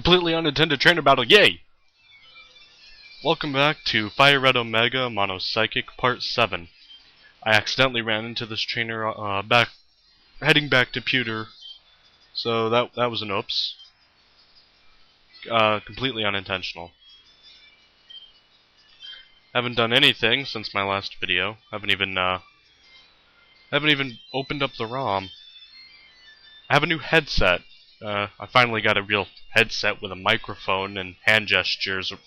completely unintended trainer battle, yay! Welcome back to Fire Red Omega Mono Psychic Part 7. I accidentally ran into this trainer heading back to Pewter, so that was an oops. Completely unintentional. Haven't done anything since my last video. Haven't even opened up the ROM. I have a new headset. I finally got a real headset with a microphone and hand gestures. I'm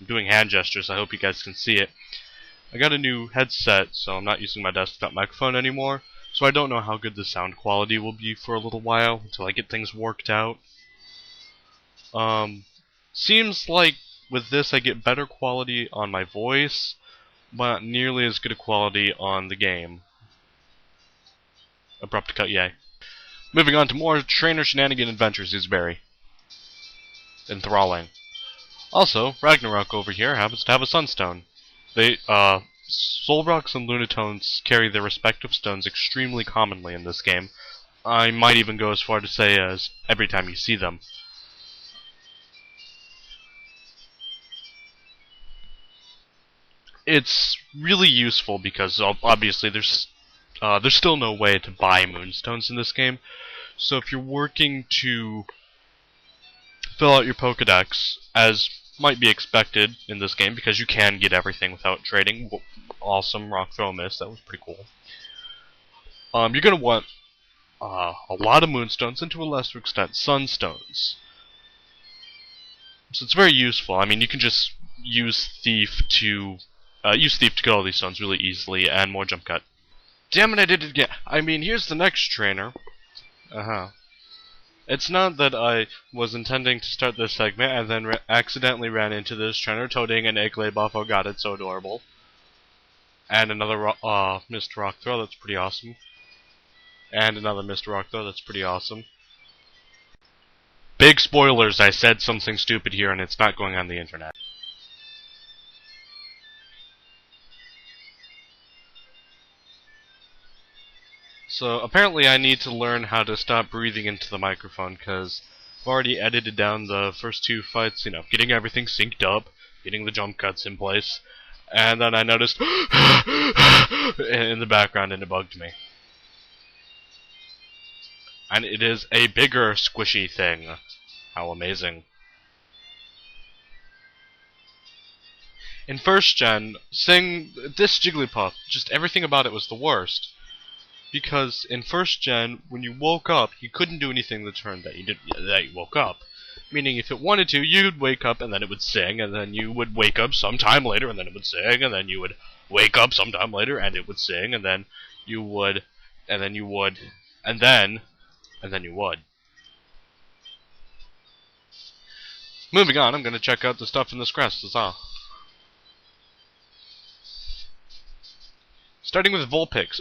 doing hand gestures, I hope you guys can see it. I got a new headset, so I'm not using my desktop microphone anymore, so I don't know how good the sound quality will be for a little while, until I get things worked out. Seems like with this I get better quality on my voice, but not nearly as good a quality on the game. Abrupt cut, yay. Moving on to more trainer shenanigan adventures is very enthralling. Also, Ragnarok over here happens to have a sunstone. Solrocks and Lunatones carry their respective stones extremely commonly in this game. I might even go as far to say as every time you see them. It's really useful because obviously there's still no way to buy moonstones in this game. So if you're working to fill out your Pokédex, as might be expected in this game, because you can get everything without trading. Awesome, Rock Throw Miss, that was pretty cool. You're going to want a lot of moonstones, and to a lesser extent, sunstones. So it's very useful. I mean, you can just use Thief to get all these stones really easily, and more jump cut. Damn it, I did it again. I mean, here's the next trainer. It's not that I was intending to start this segment and then accidentally ran into this trainer toting an egg buff. Oh god, it's so adorable. And another Mr. Rock Throw, that's pretty awesome. And another Mr. Rock Throw, that's pretty awesome. Big spoilers, I said something stupid here and it's not going on the internet. So apparently I need to learn how to stop breathing into the microphone, because I've already edited down the first two fights, you know, getting everything synced up, getting the jump cuts in place, and then I noticed in the background and it bugged me. And it is a bigger squishy thing. How amazing. In first gen, this Jigglypuff, just everything about it was the worst. Because in first gen, when you woke up, you couldn't do anything the turn that you woke up. Meaning, if it wanted to, you'd wake up and then it would sing, and then you would wake up sometime later and then it would sing, and then you would wake up sometime later and it would sing, and then you would, and then you would, and then you would. Moving on, I'm gonna check out the stuff in this crest. Starting with Vulpix.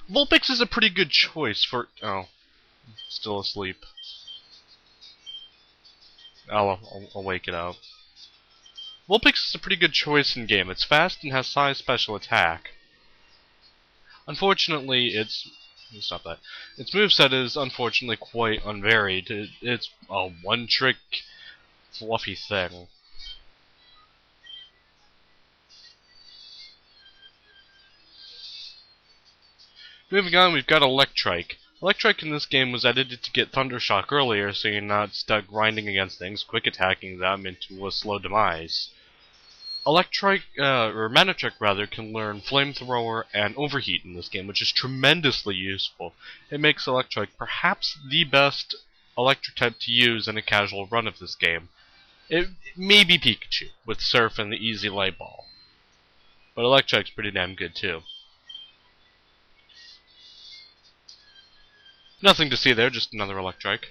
Vulpix is a pretty good choice for... Oh. Still asleep. I'll wake it up. Vulpix is a pretty good choice in game. It's fast and has high special attack. Unfortunately, its moveset is unfortunately quite unvaried. It's a one-trick fluffy thing. Moving on, we've got Electrike. Electrike in this game was edited to get Thundershock earlier, so you're not stuck grinding against things, quick attacking them into a slow demise. Electrike, or Manatrik rather, can learn Flamethrower and Overheat in this game, which is tremendously useful. It makes Electrike perhaps the best electric type to use in a casual run of this game. It may be Pikachu, with Surf and the easy Light Ball. But Electrike's pretty damn good too. Nothing to see there, just another Electrike.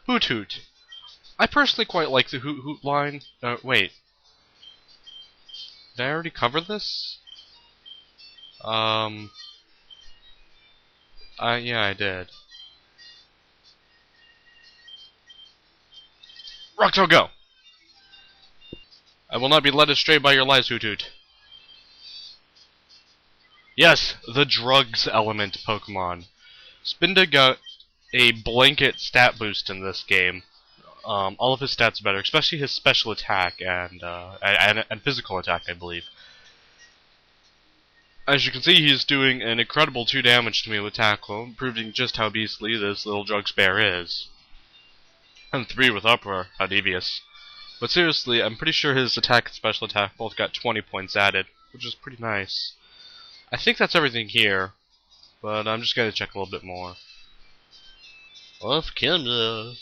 Hoot Hoot. I personally quite like the Hoot Hoot line. Wait. Did I already cover this? Yeah, I did. Rocktail, go! I will not be led astray by your lies, Hoot Hoot. Yes, the drugs element Pokemon. Spinda got a blanket stat boost in this game. All of his stats are better, especially his special attack and physical attack, I believe. As you can see, he's doing an incredible 2 damage to me with Tackle, proving just how beastly this little Jug Spare is. And 3 with Uproar, how devious. But seriously, I'm pretty sure his attack and special attack both got 20 points added, which is pretty nice. I think that's everything here, but I'm just gonna check a little bit more. Off camera.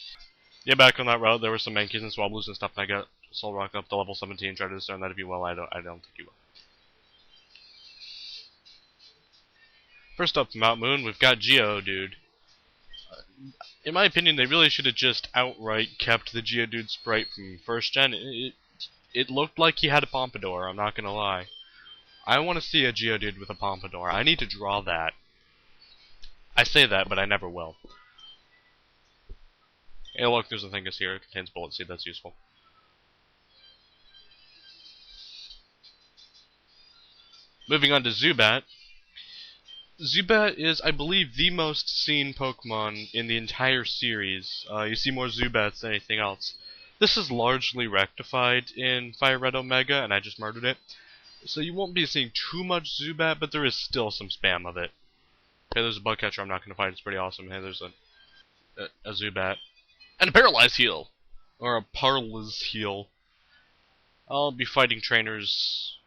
Yeah, back on that route, there were some Mankeys and Swabloos and stuff, and I got Solrock up to level 17, try to discern that if you will. I don't think you will. First up from Mount Moon, we've got Geodude. In my opinion, they really should have just outright kept the Geodude sprite from first gen. It looked like he had a pompadour, I'm not gonna lie. I want to see a Geodude with a pompadour. I need to draw that. I say that, but I never will. Hey look, there's a Thingus here. It contains Bullet Seed, that's useful. Moving on to Zubat. Zubat is, I believe, the most seen Pokemon in the entire series. You see more Zubats than anything else. This is largely rectified in Fire Red Omega, and I just murdered it. So you won't be seeing too much Zubat, but there is still some spam of it. Hey, there's a bug catcher I'm not going to fight, it's pretty awesome. Hey, there's a Zubat. And a Paralyze Heal! Or a Parlous Heal. I'll be fighting trainers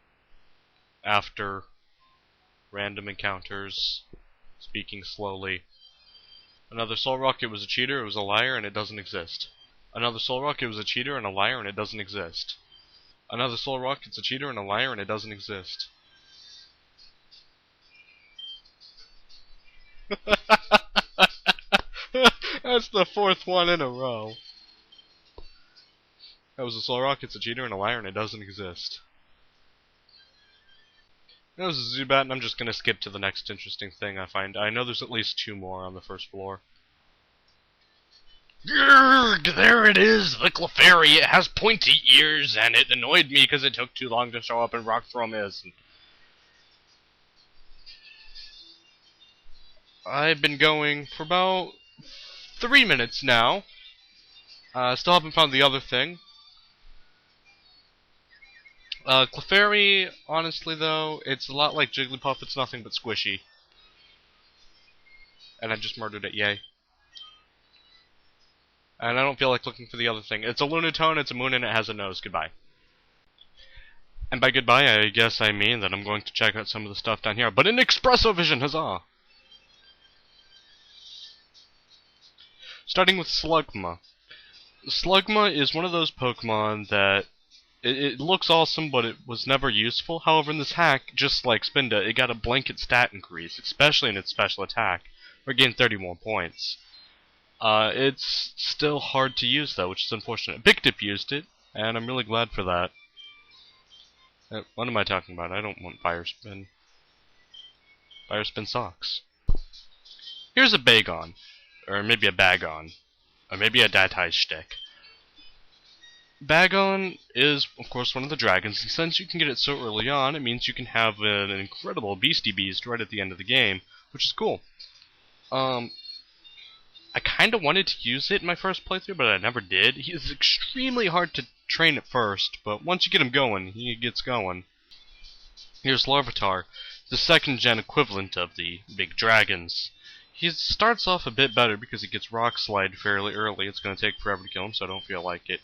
after random encounters, speaking slowly. Another Solrock, it was a cheater, it was a liar, and it doesn't exist. Another Solrock, it was a cheater and a liar, and it doesn't exist. Another Solrock, it's a cheater and a liar, and it doesn't exist. That's the 4th one in a row. That was a Solrock, it's a cheater and a liar, and it doesn't exist. That was a Zubat, and I'm just gonna skip to the next interesting thing I find. I know there's at least 2 more on the first floor. Grrrg! There it is, the Clefairy. It has pointy ears, and it annoyed me because it took too long to show up in Rock Throw Mist. I've been going for about 3 minutes now. Still haven't found the other thing. Clefairy, honestly though, it's a lot like Jigglypuff, it's nothing but squishy. And I just murdered it, yay. And I don't feel like looking for the other thing. It's a Lunatone, it's a moon, and it has a nose. Goodbye. And by goodbye, I guess I mean that I'm going to check out some of the stuff down here. But in Espresso Vision, huzzah! Starting with Slugma. Slugma is one of those Pokemon that it looks awesome, but it was never useful. However, in this hack, just like Spinda, it got a blanket stat increase, especially in its special attack, where it gained 30 more points. It's still hard to use, though, which is unfortunate. Big Dip used it, and I'm really glad for that. What am I talking about? I don't want Fire Spin. Fire Spin sucks. Here's a Bagon, or maybe a Bagon, or maybe a Datai Shtick. Bagon is, of course, one of the dragons, and since you can get it so early on, it means you can have an incredible Beastie Beast right at the end of the game, which is cool. I kinda wanted to use it in my first playthrough, but I never did. He is extremely hard to train at first, but once you get him going, he gets going. Here's Larvitar, the 2nd gen equivalent of the big dragons. He starts off a bit better because he gets Rock Slide fairly early. It's gonna take forever to kill him, so I don't feel like it.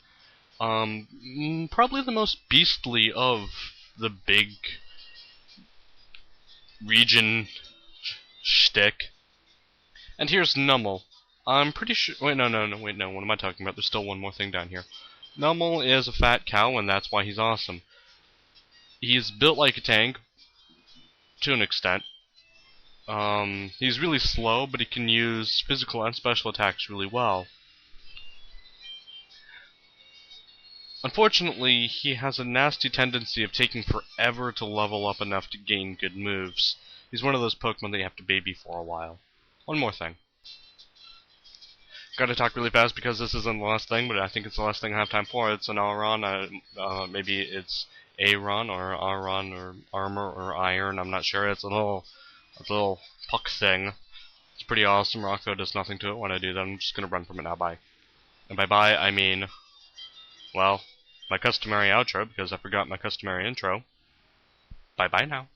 Probably the most beastly of the big region shtick. And here's Nummel. I'm pretty sure. Wait, no. What am I talking about? There's still one more thing down here. Nummel is a fat cow, and that's why he's awesome. He's built like a tank, to an extent. He's really slow, but he can use physical and special attacks really well. Unfortunately, he has a nasty tendency of taking forever to level up enough to gain good moves. He's one of those Pokemon that you have to baby for a while. One more thing. Gotta talk really fast because this isn't the last thing, but I think it's the last thing I have time for. It's an Aron, maybe it's Aron or Aron or Armor or Iron, I'm not sure. It's a little puck thing. It's pretty awesome. Rock, though, does nothing to it when I do that. I'm just gonna run from it now. Bye. And by bye, I mean, well, my customary outro, because I forgot my customary intro. Bye-bye now.